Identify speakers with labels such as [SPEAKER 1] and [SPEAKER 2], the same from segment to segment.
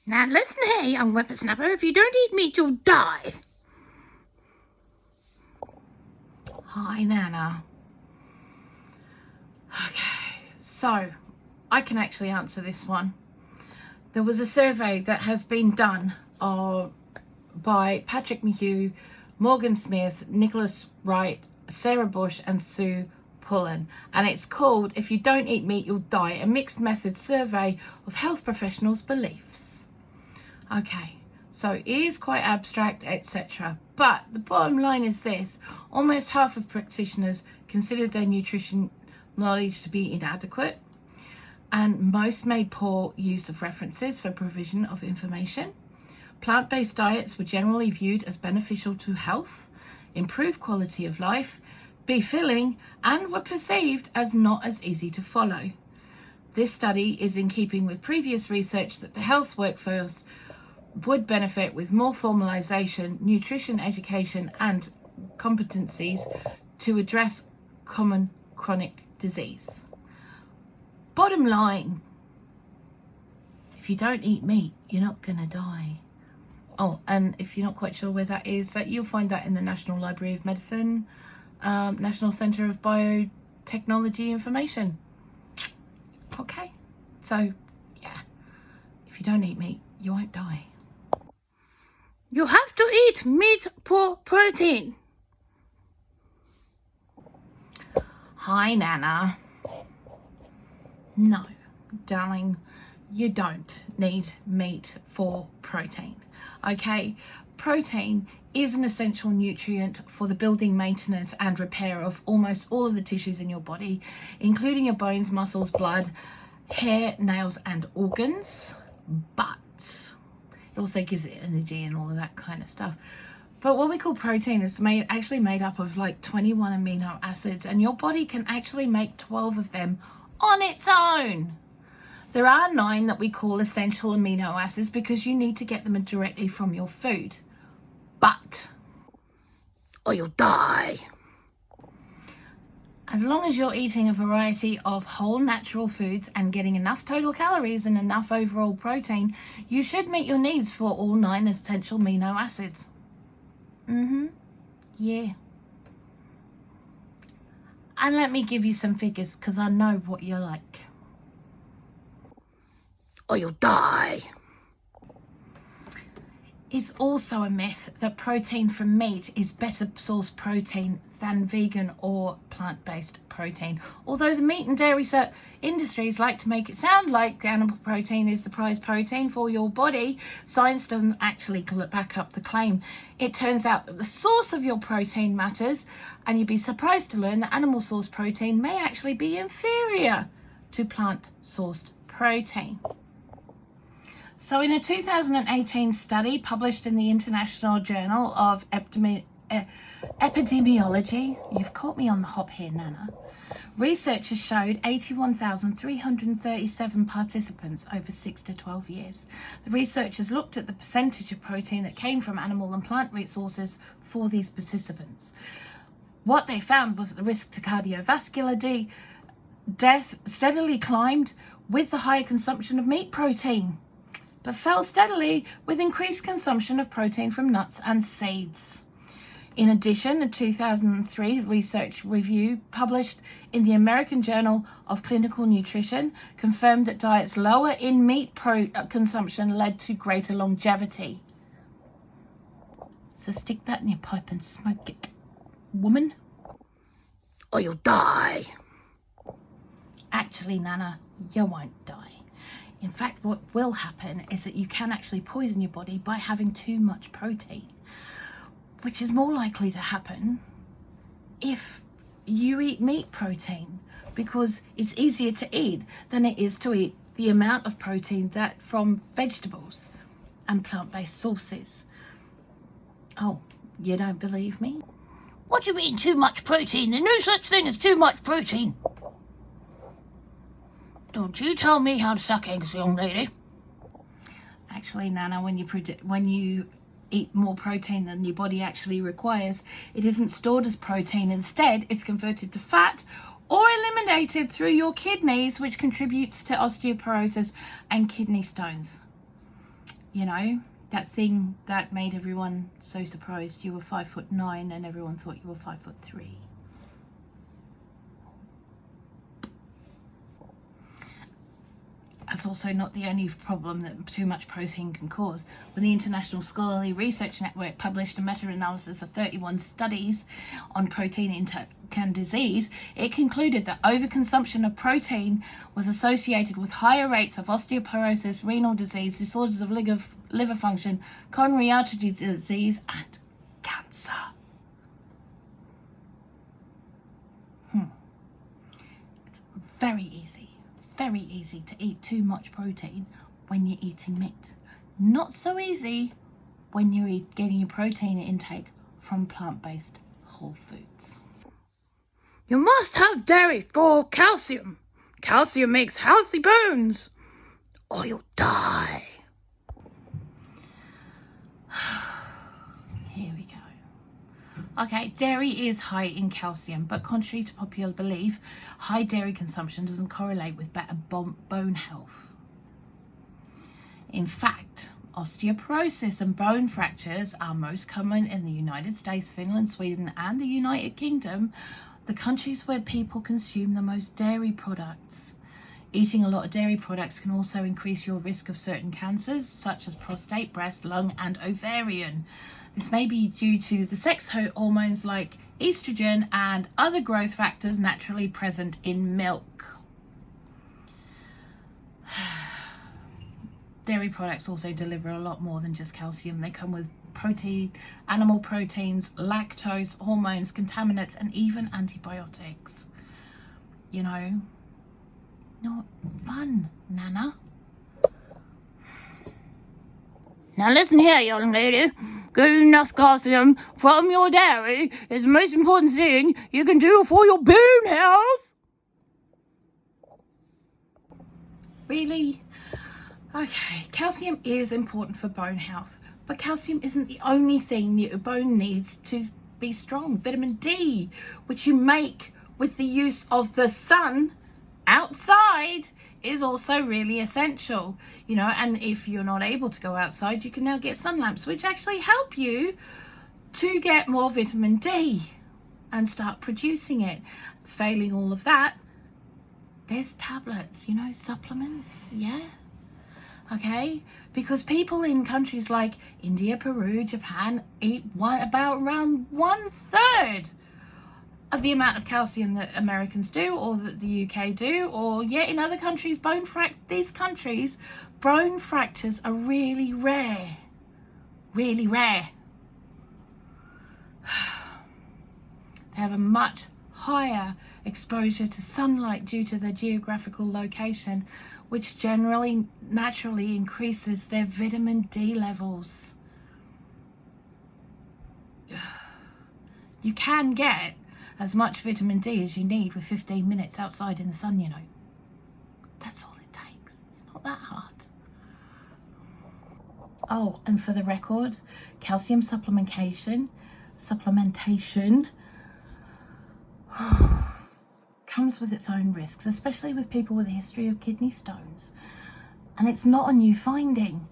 [SPEAKER 1] Now listen here, young whippersnapper. If you don't eat meat, you'll die. Hi, Nana. Okay, so I can actually answer this one. There was a survey that has been done by Patrick Mayhew, Morgan Smith, Nicholas Wright, Sarah Bush and Sue Pullen, and it's called "If You Don't Eat Meat, You'll Die, a mixed method survey of health professionals' beliefs." Okay, so it is quite abstract, etc. But the bottom line is this: almost half of practitioners consider their nutrition knowledge to be inadequate, and most made poor use of references for provision of information. Plant-based diets were generally viewed as beneficial to health, improve quality of life, be filling, and were perceived as not as easy to follow. This study is in keeping with previous research that the health workforce would benefit with more formalization, nutrition education, and competencies to address common chronic disease. Bottom line, if you don't eat meat, you're not gonna die. Oh, and if you're not quite sure where that is, that you'll find that in the National Library of Medicine, National Centre of Biotechnology Information. Okay, so yeah, if you don't eat meat, you won't die. You have to eat meat for protein. Hi, Nana. No, darling, you don't need meat for protein. Okay, protein is an essential nutrient for the building, maintenance and repair of almost all of the tissues in your body, including your bones, muscles, blood, hair, nails and organs. But it also gives it energy and all of that kind of stuff. But what we call protein is actually made up of like 21 amino acids, and your body can actually make 12 of them on its own. There are 9 that we call essential amino acids because you need to get them directly from your food. But, or you'll die. As long as you're eating a variety of whole natural foods and getting enough total calories and enough overall protein, you should meet your needs for all 9 essential amino acids. Yeah. And let me give you some figures because I know what you're like. Or you'll die. It's also a myth that protein from meat is better source protein than vegan or plant-based protein. Although the meat and dairy industries like to make it sound like animal protein is the prized protein for your body, science doesn't actually back up the claim. It turns out that the source of your protein matters, and you'd be surprised to learn that animal source protein may actually be inferior to plant-sourced protein. So in a 2018 study published in the International Journal of Epidemiology, you've caught me on the hop here, Nana, researchers showed 81,337 participants over 6 to 12 years. The researchers looked at the percentage of protein that came from animal and plant resources for these participants. What they found was that the risk to cardiovascular death steadily climbed with the higher consumption of meat protein, but fell steadily with increased consumption of protein from nuts and seeds. In addition, a 2003 research review published in the American Journal of Clinical Nutrition confirmed that diets lower in meat consumption led to greater longevity. So stick that in your pipe and smoke it, woman, or you'll die. Actually, Nana, you won't die. In fact, what will happen is that you can actually poison your body by having too much protein, which is more likely to happen if you eat meat protein, because it's easier to eat than it is to eat the amount of protein that from vegetables and plant-based sources. Oh, you don't believe me? What do you mean too much protein? There's no such thing as too much protein. Don't you tell me how to suck eggs, young lady. Actually, Nana, when you eat more protein than your body actually requires, it isn't stored as protein. Instead, it's converted to fat or eliminated through your kidneys, which contributes to osteoporosis and kidney stones. You know, that thing that made everyone so surprised you were 5'9" and everyone thought you were 5'3". That's also not the only problem that too much protein can cause. When the International Scholarly Research Network published a meta-analysis of 31 studies on protein intake and disease, it concluded that overconsumption of protein was associated with higher rates of osteoporosis, renal disease, disorders of liver function, coronary artery disease, and cancer. It's very easy to eat too much protein when you're eating meat. Not so easy when you're getting your protein intake from plant-based whole foods. You must have dairy for calcium. Calcium makes healthy bones, or you'll die. Here we go. Okay, dairy is high in calcium, but contrary to popular belief, high dairy consumption doesn't correlate with better bone health. In fact, osteoporosis and bone fractures are most common in the United States, Finland, Sweden, and the United Kingdom, the countries where people consume the most dairy products. Eating a lot of dairy products can also increase your risk of certain cancers, such as prostate, breast, lung, and ovarian. This may be due to the sex hormones like estrogen and other growth factors naturally present in milk. Dairy products also deliver a lot more than just calcium. They come with protein, animal proteins, lactose, hormones, contaminants, and even antibiotics. You know, not fun, Nana. Now listen here, young lady. Getting enough calcium from your dairy is the most important thing you can do for your bone health. Really? Okay, calcium is important for bone health, but calcium isn't the only thing your bone needs to be strong. Vitamin D, which you make with the use of the sun outside, is also really essential, you know. And if you're not able to go outside, you can now get sun lamps, which actually help you to get more vitamin D and start producing it. Failing all of that, there's tablets, you know, supplements. Yeah, okay, because people in countries like India, Peru, Japan eat around 1/3 of the amount of calcium that Americans do, or that the UK do, or yet in other countries, bone fractures are really rare. Really rare. They have a much higher exposure to sunlight due to their geographical location, which generally naturally increases their vitamin D levels. You can get as much vitamin D as you need with 15 minutes outside in the sun, you know. That's all it takes. It's not that hard. Oh, and for the record, calcium supplementation comes with its own risks, especially with people with a history of kidney stones. And it's not a new finding.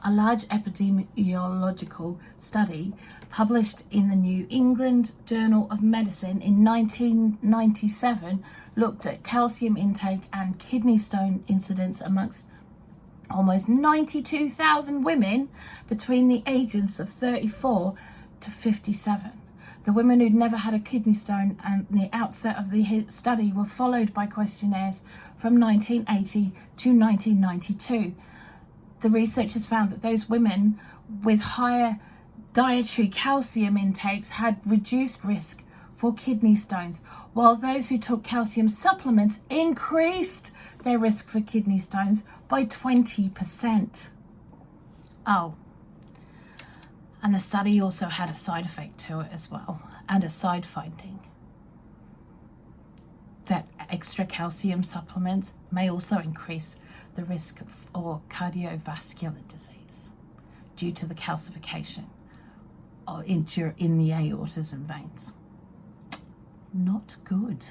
[SPEAKER 1] A large epidemiological study published in the New England Journal of Medicine in 1997 looked at calcium intake and kidney stone incidence amongst almost 92,000 women between the ages of 34 to 57. The women who'd never had a kidney stone at the outset of the study were followed by questionnaires from 1980 to 1992. The researchers found that those women with higher dietary calcium intakes had reduced risk for kidney stones, while those who took calcium supplements increased their risk for kidney stones by 20%. Oh, and the study also had a side effect to it as well, and a side finding that extra calcium supplements may also increase the risk for cardiovascular disease due to the calcification in the aortas and veins. Not good.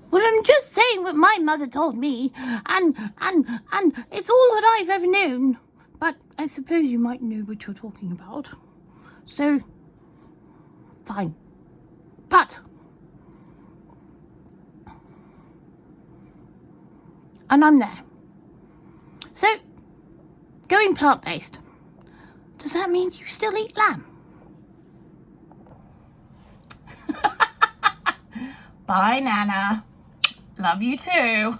[SPEAKER 1] Well, I'm just saying what my mother told me, and it's all that I've ever known. but I suppose you might know what you're talking about. So, fine. But and I'm there. So, going plant-based, does that mean you still eat lamb? Bye, Nana. Love you too.